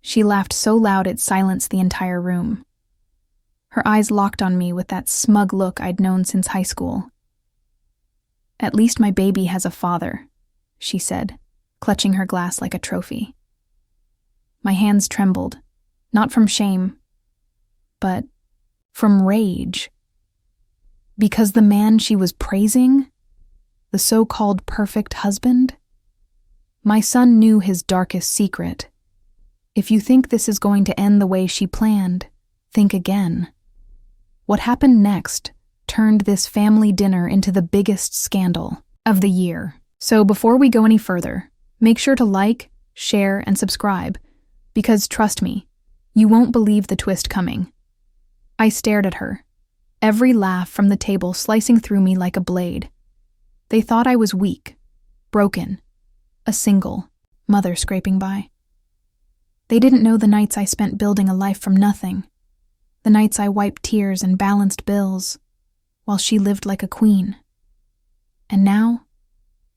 She laughed so loud it silenced the entire room. Her eyes locked on me with that smug look I'd known since high school. "At least my baby has a father," she said, clutching her glass like a trophy. My hands trembled, not from shame, but from rage. Because the man she was praising, the so-called perfect husband, my son knew his darkest secret. If you think this is going to end the way she planned, think again. What happened next turned this family dinner into the biggest scandal of the year. So before we go any further, make sure to like, share, and subscribe, because trust me, you won't believe the twist coming. I stared at her, every laugh from the table slicing through me like a blade. They thought I was weak, broken, a single mother scraping by. They didn't know the nights I spent building a life from nothing, the nights I wiped tears and balanced bills, while she lived like a queen. And now,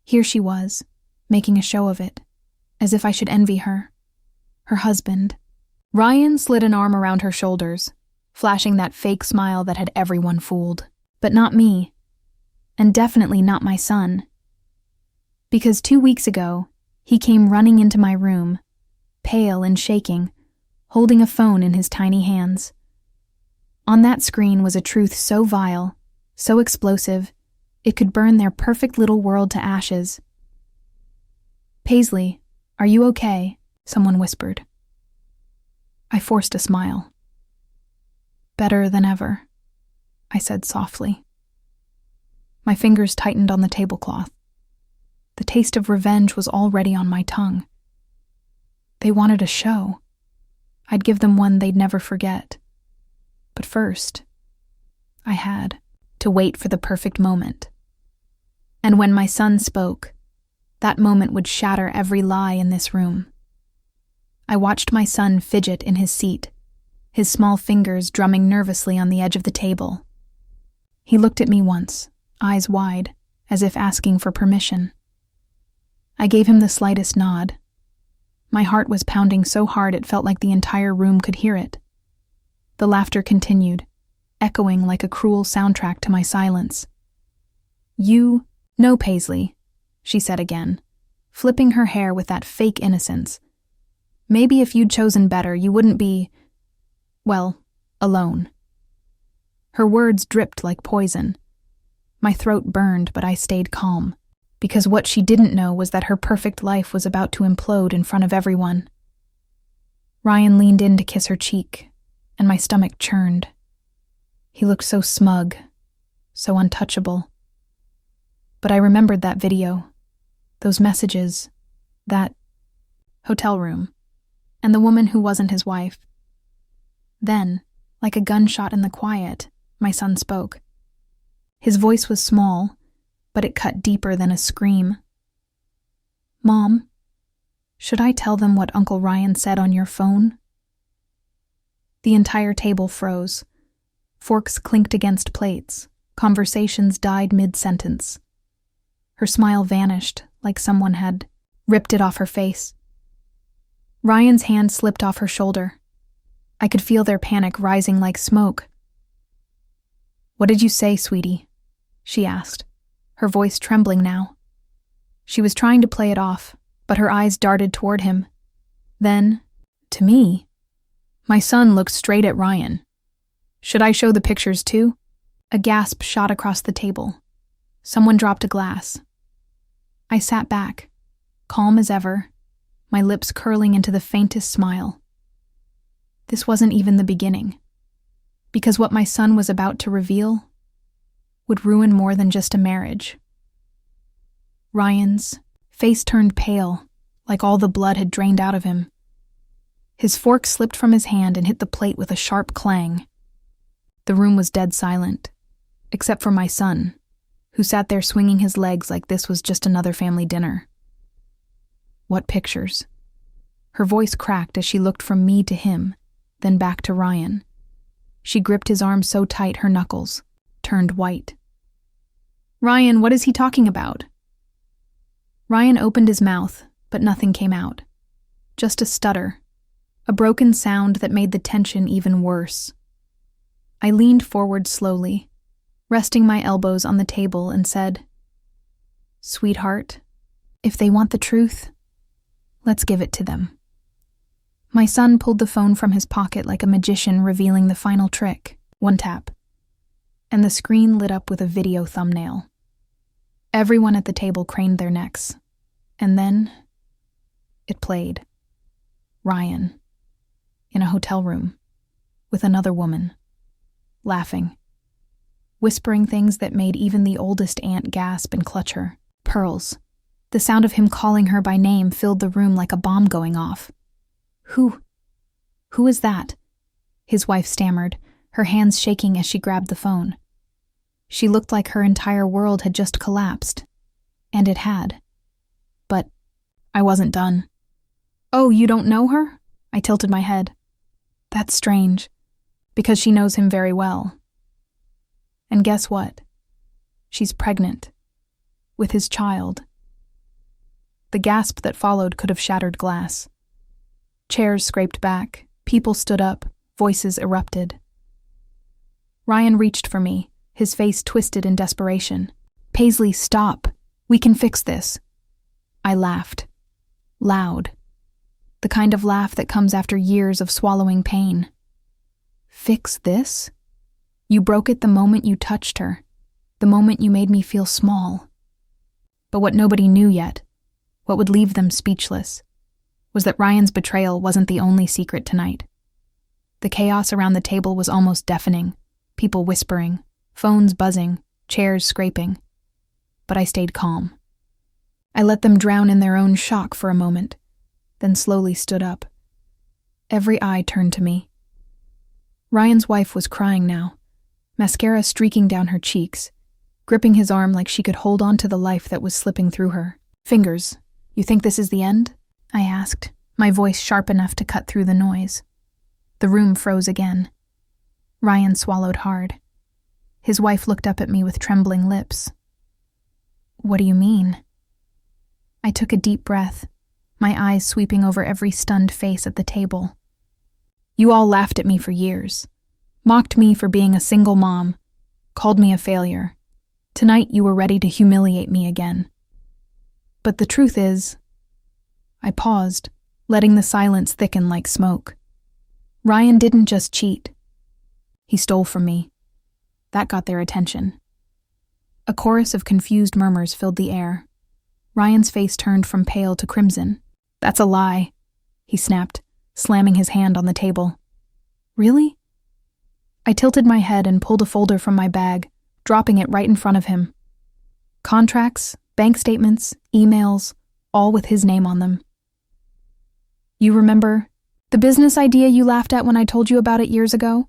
here she was, making a show of it, as if I should envy her. Her husband. Ryan slid an arm around her shoulders, flashing that fake smile that had everyone fooled. But not me. And definitely not my son. Because 2 weeks ago, he came running into my room, pale and shaking, holding a phone in his tiny hands. On that screen was a truth so vile, so explosive, it could burn their perfect little world to ashes. "Paisley, are you okay?" someone whispered. I forced a smile. "Better than ever," I said softly. My fingers tightened on the tablecloth. The taste of revenge was already on my tongue. They wanted a show. I'd give them one they'd never forget. But first, I had to wait for the perfect moment. And when my son spoke, that moment would shatter every lie in this room. I watched my son fidget in his seat, his small fingers drumming nervously on the edge of the table. He looked at me once, eyes wide, as if asking for permission. I gave him the slightest nod. My heart was pounding so hard it felt like the entire room could hear it. The laughter continued, echoing like a cruel soundtrack to my silence. "No, Paisley," she said again, flipping her hair with that fake innocence. "Maybe if you'd chosen better, you wouldn't be, well, alone." Her words dripped like poison. My throat burned, but I stayed calm, because what she didn't know was that her perfect life was about to implode in front of everyone. Ryan leaned in to kiss her cheek, and my stomach churned. He looked so smug, so untouchable. But I remembered that video, those messages, that hotel room, and the woman who wasn't his wife. Then, like a gunshot in the quiet, my son spoke. His voice was small, but it cut deeper than a scream. "Mom, should I tell them what Uncle Ryan said on your phone?" The entire table froze. Forks clinked against plates. Conversations died mid-sentence. Her smile vanished, like someone had ripped it off her face. Ryan's hand slipped off her shoulder. I could feel their panic rising like smoke. "What did you say, sweetie?" she asked, her voice trembling now. She was trying to play it off, but her eyes darted toward him. Then, to me, my son looked straight at Ryan. "Should I show the pictures too?" A gasp shot across the table. Someone dropped a glass. I sat back, calm as ever, my lips curling into the faintest smile. This wasn't even the beginning, because what my son was about to reveal would ruin more than just a marriage. Ryan's face turned pale, like all the blood had drained out of him. His fork slipped from his hand and hit the plate with a sharp clang. The room was dead silent, except for my son, who sat there swinging his legs like this was just another family dinner. "What pictures?" Her voice cracked as she looked from me to him, then back to Ryan. She gripped his arm so tight her knuckles turned white. "Ryan, what is he talking about?" Ryan opened his mouth, but nothing came out. Just a stutter, a broken sound that made the tension even worse. I leaned forward slowly, resting my elbows on the table, and said, "Sweetheart, if they want the truth, let's give it to them." My son pulled the phone from his pocket like a magician revealing the final trick. One tap, and the screen lit up with a video thumbnail. Everyone at the table craned their necks, and then it played. Ryan, in a hotel room, with another woman, laughing, whispering things that made even the oldest aunt gasp and clutch her. Pearls. The sound of him calling her by name filled the room like a bomb going off. Who is that?" His wife stammered, her hands shaking as she grabbed the phone. She looked like her entire world had just collapsed. And it had. But I wasn't done. "Oh, you don't know her?" I tilted my head. "That's strange, because she knows him very well. And guess what? She's pregnant. With his child." The gasp that followed could have shattered glass. Chairs scraped back, people stood up, voices erupted. Ryan reached for me, his face twisted in desperation. "Paisley, stop. We can fix this." I laughed. Loud. The kind of laugh that comes after years of swallowing pain. "Fix this? You broke it the moment you touched her, the moment you made me feel small." But what nobody knew yet, what would leave them speechless, was that Ryan's betrayal wasn't the only secret tonight. The chaos around the table was almost deafening, people whispering, phones buzzing, chairs scraping. But I stayed calm. I let them drown in their own shock for a moment, then slowly stood up. Every eye turned to me. Ryan's wife was crying now, mascara streaking down her cheeks, gripping his arm like she could hold on to the life that was slipping through her. "Fingers, you think this is the end?" I asked, my voice sharp enough to cut through the noise. The room froze again. Ryan swallowed hard. His wife looked up at me with trembling lips. "What do you mean?" I took a deep breath, my eyes sweeping over every stunned face at the table. "You all laughed at me for years, mocked me for being a single mom, called me a failure. Tonight you were ready to humiliate me again. But the truth is..." I paused, letting the silence thicken like smoke. "Ryan didn't just cheat. He stole from me." That got their attention. A chorus of confused murmurs filled the air. Ryan's face turned from pale to crimson. "That's a lie," he snapped, slamming his hand on the table. "Really?" I tilted my head and pulled a folder from my bag, dropping it right in front of him. Contracts, bank statements, emails, all with his name on them. "You remember the business idea you laughed at when I told you about it years ago?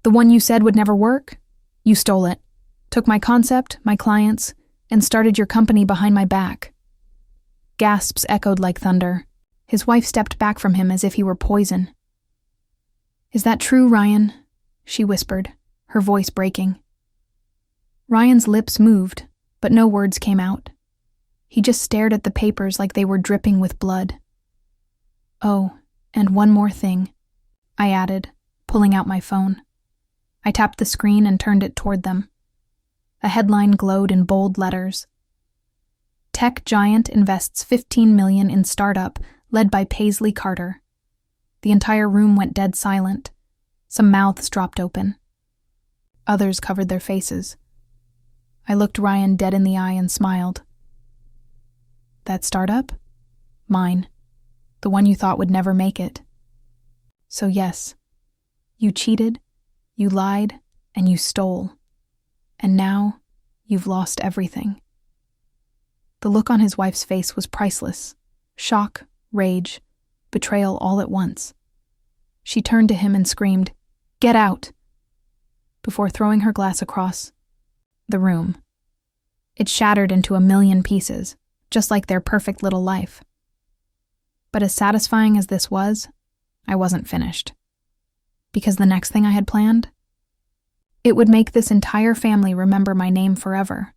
The one you said would never work? You stole it, took my concept, my clients, and started your company behind my back." Gasps echoed like thunder. His wife stepped back from him as if he were poison. "Is that true, Ryan?" she whispered, her voice breaking. Ryan's lips moved, but no words came out. He just stared at the papers like they were dripping with blood. "Oh, and one more thing," I added, pulling out my phone. I tapped the screen and turned it toward them. A headline glowed in bold letters. "Tech giant invests $15 million in startup led by Paisley Carter." The entire room went dead silent. Some mouths dropped open. Others covered their faces. I looked Ryan dead in the eye and smiled. "That startup? Mine. The one you thought would never make it. So yes, you cheated, you lied, and you stole. And now, you've lost everything." The look on his wife's face was priceless. Shock, rage, betrayal all at once. She turned to him and screamed, "Get out!" before throwing her glass across the room. It shattered into a million pieces, just like their perfect little life. But as satisfying as this was, I wasn't finished. Because the next thing I had planned, it would make this entire family remember my name forever.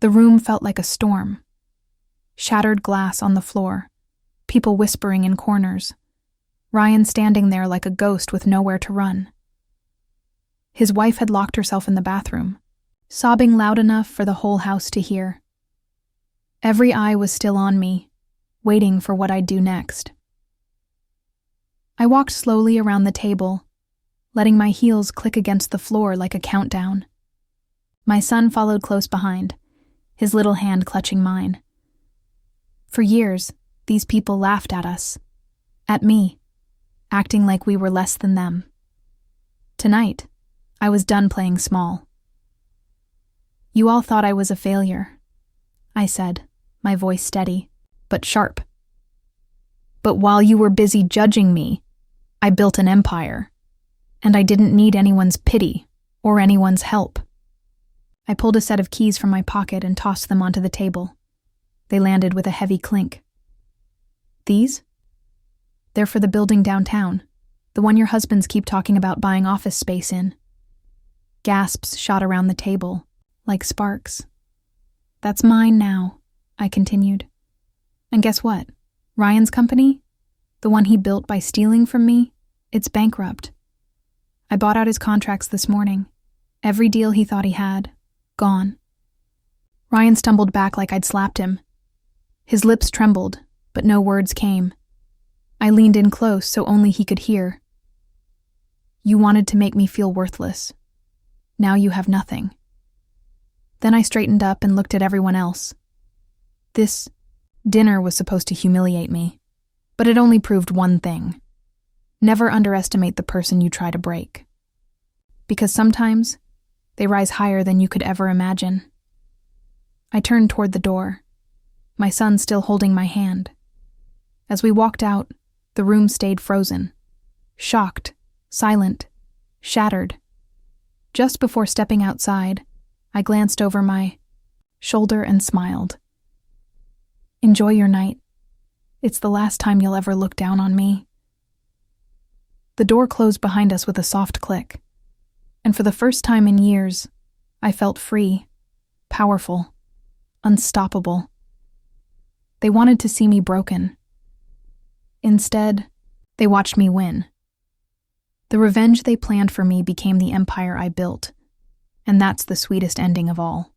The room felt like a storm. Shattered glass on the floor, people whispering in corners, Ryan standing there like a ghost with nowhere to run. His wife had locked herself in the bathroom, sobbing loud enough for the whole house to hear. Every eye was still on me, waiting for what I'd do next. I walked slowly around the table, letting my heels click against the floor like a countdown. My son followed close behind, his little hand clutching mine. For years, these people laughed at us, at me, acting like we were less than them. Tonight, I was done playing small. "You all thought I was a failure," I said, my voice steady, but sharp. "But while you were busy judging me, I built an empire, and I didn't need anyone's pity or anyone's help." I pulled a set of keys from my pocket and tossed them onto the table. They landed with a heavy clink. "These? They're for the building downtown, the one your husbands keep talking about buying office space in." Gasps shot around the table, like sparks. "That's mine now," I continued. "And guess what? Ryan's company, the one he built by stealing from me, it's bankrupt. I bought out his contracts this morning. Every deal he thought he had, gone." Ryan stumbled back like I'd slapped him. His lips trembled, but no words came. I leaned in close so only he could hear. "You wanted to make me feel worthless. Now you have nothing." Then I straightened up and looked at everyone else. This dinner was supposed to humiliate me, but it only proved one thing. Never underestimate the person you try to break. Because sometimes they rise higher than you could ever imagine. I turned toward the door, my son still holding my hand. As we walked out, the room stayed frozen, shocked, silent, shattered. Just before stepping outside, I glanced over my shoulder and smiled. "Enjoy your night. It's the last time you'll ever look down on me." The door closed behind us with a soft click, and for the first time in years, I felt free, powerful, unstoppable. They wanted to see me broken. Instead, they watched me win. The revenge they planned for me became the empire I built, and that's the sweetest ending of all.